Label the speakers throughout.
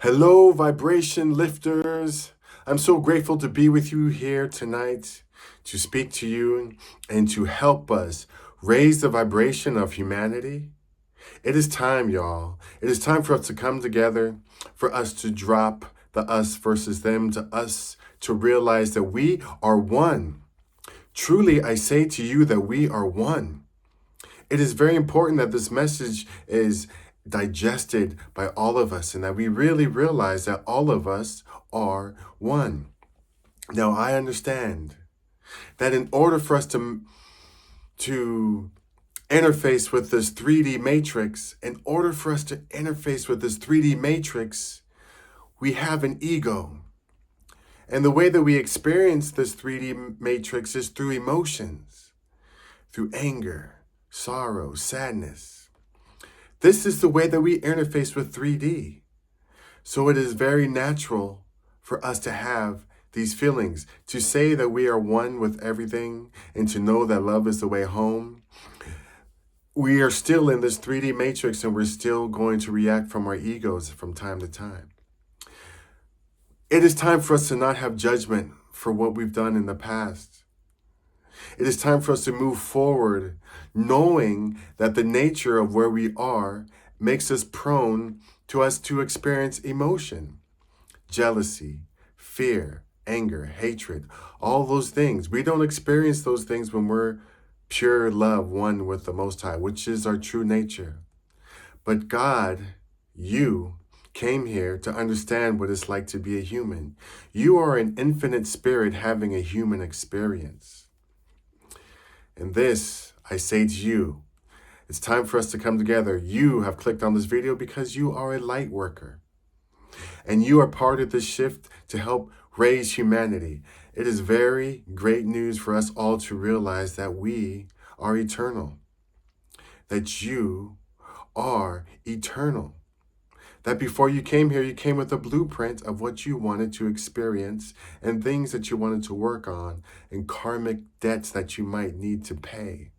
Speaker 1: Hello, vibration lifters. I'm so grateful to be with you here tonight to speak to you and to help us raise the vibration of humanity. It is time, y'all. It is time for us to come together, for us to drop the us versus them, to us to realize that we are one. Truly, I say to you that we are one. It is very important that this message is digested by all of us and that we really realize that all of us are one. Now, I understand that in order for us to interface with this 3D matrix, we have an ego. And the way that we experience this 3D matrix is through emotions, through anger, sorrow, sadness. This is the way that we interface with 3D. So it is very natural for us to have these feelings, to say that we are one with everything and to know that love is the way home. We are still in this 3D matrix and we're still going to react from our egos from time to time. It is time for us to not have judgment for what we've done in the past. It is time for us to move forward, knowing that the nature of where we are makes us prone to us to experience emotion, jealousy, fear, anger, hatred, all those things. We don't experience those things when we're pure love, one with the Most High, which is our true nature. But God, you came here to understand what it's like to be a human. You are an infinite spirit having a human experience. And this, I say to you, it's time for us to come together. You have clicked on this video because you are a light worker. And you are part of this shift to help raise humanity. It is very great news for us all to realize that we are eternal. That you are eternal. That before you came here, you came with a blueprint of what you wanted to experience and things that you wanted to work on and karmic debts that you might need to pay.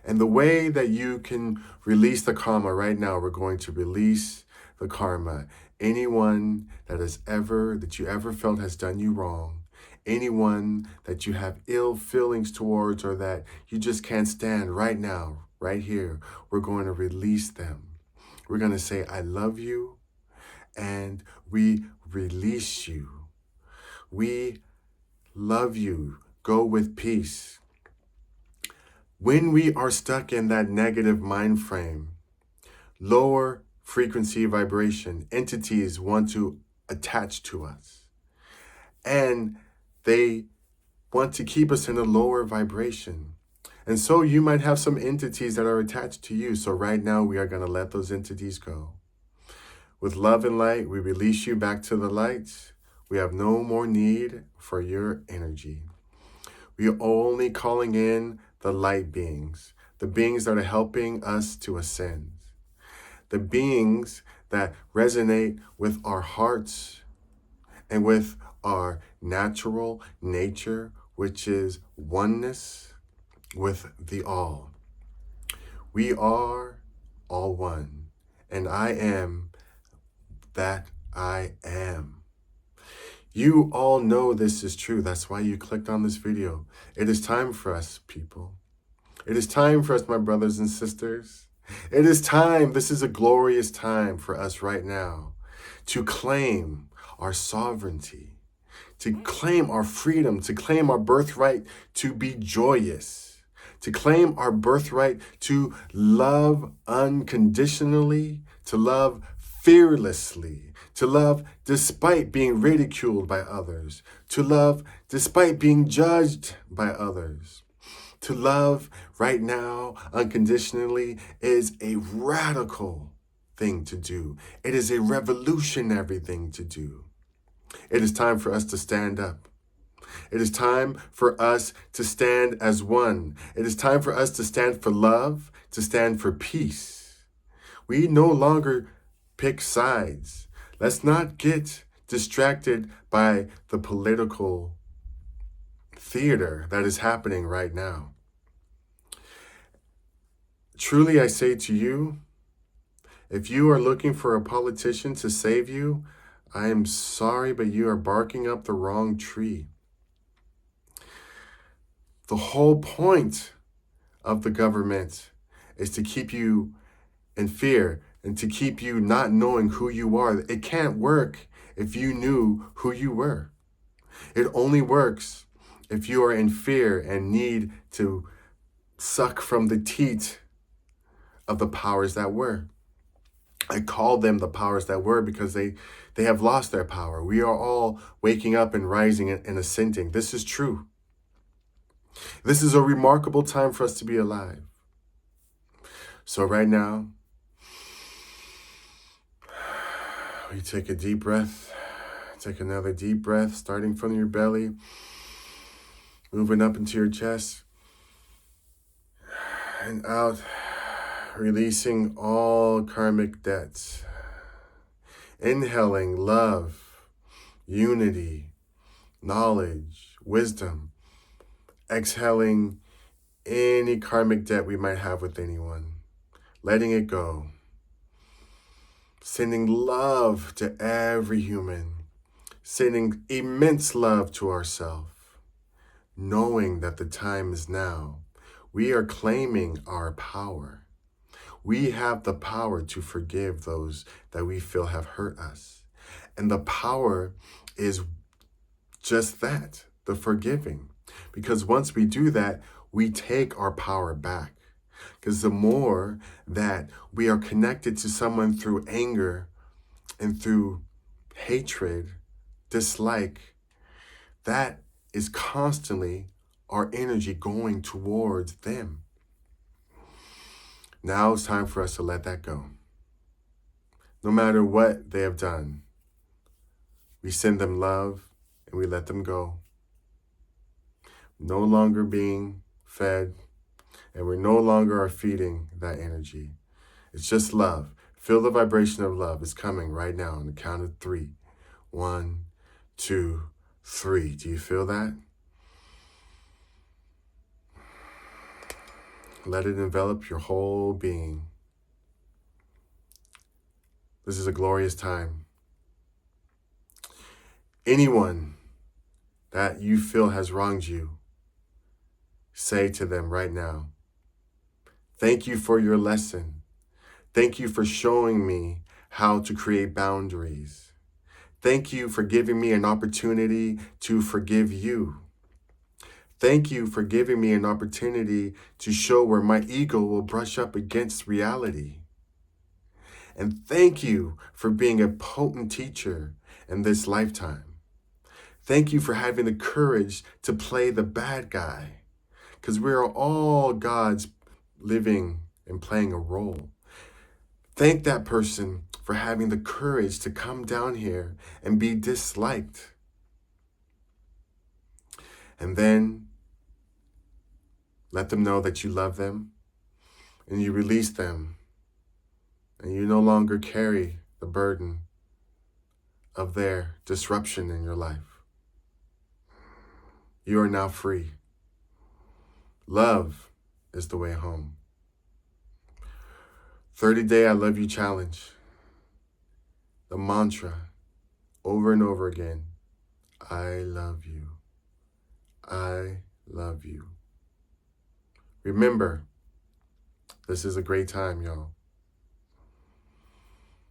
Speaker 1: And the way that you can release the karma right now, we're going to release the karma. Anyone that you ever felt has done you wrong, anyone that you have ill feelings towards or that you just can't stand right now, right here, we're going to release them. We're going to say, I love you, and we release you. We love you. Go with peace. When we are stuck in that negative mind frame, lower frequency vibration, entities want to attach to us. And they want to keep us in a lower vibration. And so you might have some entities that are attached to you. So right now we are going to let those entities go. With love and light, we release you back to the light. We have no more need for your energy. We are only calling in the light beings, the beings that are helping us to ascend, the beings that resonate with our hearts and with our natural nature, which is oneness with the all. We are all one, and I am that I am. You all know this is true. That's why you clicked on this video. It is time for us, people. It is time for us, my brothers and sisters. It is time. This is a glorious time for us right now to claim our sovereignty, to claim our freedom, to claim our birthright to be joyous, to claim our birthright to love unconditionally, to love fearlessly, to love despite being ridiculed by others, to love despite being judged by others. To love right now unconditionally is a radical thing to do. It is a revolutionary thing to do. It is time for us to stand up. It is time for us to stand as one. It is time for us to stand for love, to stand for peace. We no longer pick sides. Let's not get distracted by the political theater that is happening right now. Truly, I say to you, If you are looking for a politician to save you, I am sorry, but you are barking up the wrong tree. The whole point of the government is to keep you in fear and to keep you not knowing who you are. It can't work if you knew who you were. It only works if you are in fear and need to suck from the teat of the powers that were. I call them the powers that were because they have lost their power. We are all waking up and rising and ascending. This is true. This is a remarkable time for us to be alive. So right now, you take a deep breath. Take another deep breath, starting from your belly, moving up into your chest, and out, releasing all karmic debts. Inhaling love, unity, knowledge, wisdom. Exhaling any karmic debt we might have with anyone. Letting it go. Sending love to every human. Sending immense love to ourselves. Knowing that the time is now. We are claiming our power. We have the power to forgive those that we feel have hurt us. And the power is just that, the forgiving. Because once we do that, we take our power back. Because the more that we are connected to someone through anger and through hatred, dislike, that is constantly our energy going towards them. Now it's time for us to let that go. No matter what they have done, we send them love and we let them go. No longer being fed, and we no longer are feeding that energy. It's just love. Feel the vibration of love. It's coming right now on the count of 3. 1, 2, 3. Do you feel that? Let it envelop your whole being. This is a glorious time. Anyone that you feel has wronged you, say to them right now, thank you for your lesson. Thank you for showing me how to create boundaries. Thank you for giving me an opportunity to forgive you. Thank you for giving me an opportunity to show where my ego will brush up against reality. And thank you for being a potent teacher in this lifetime. Thank you for having the courage to play the bad guy. Because we are all gods living and playing a role. Thank that person for having the courage to come down here and be disliked. And then let them know that you love them and you release them and you no longer carry the burden of their disruption in your life. You are now free. Love is the way home. 30-day I love you challenge. The mantra over and over again. I love you. I love you. Remember, this is a great time, y'all.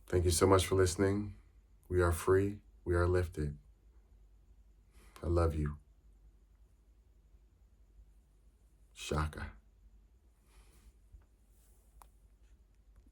Speaker 1: Thank you so much for listening. We are free. We are lifted. I love you. Shaka.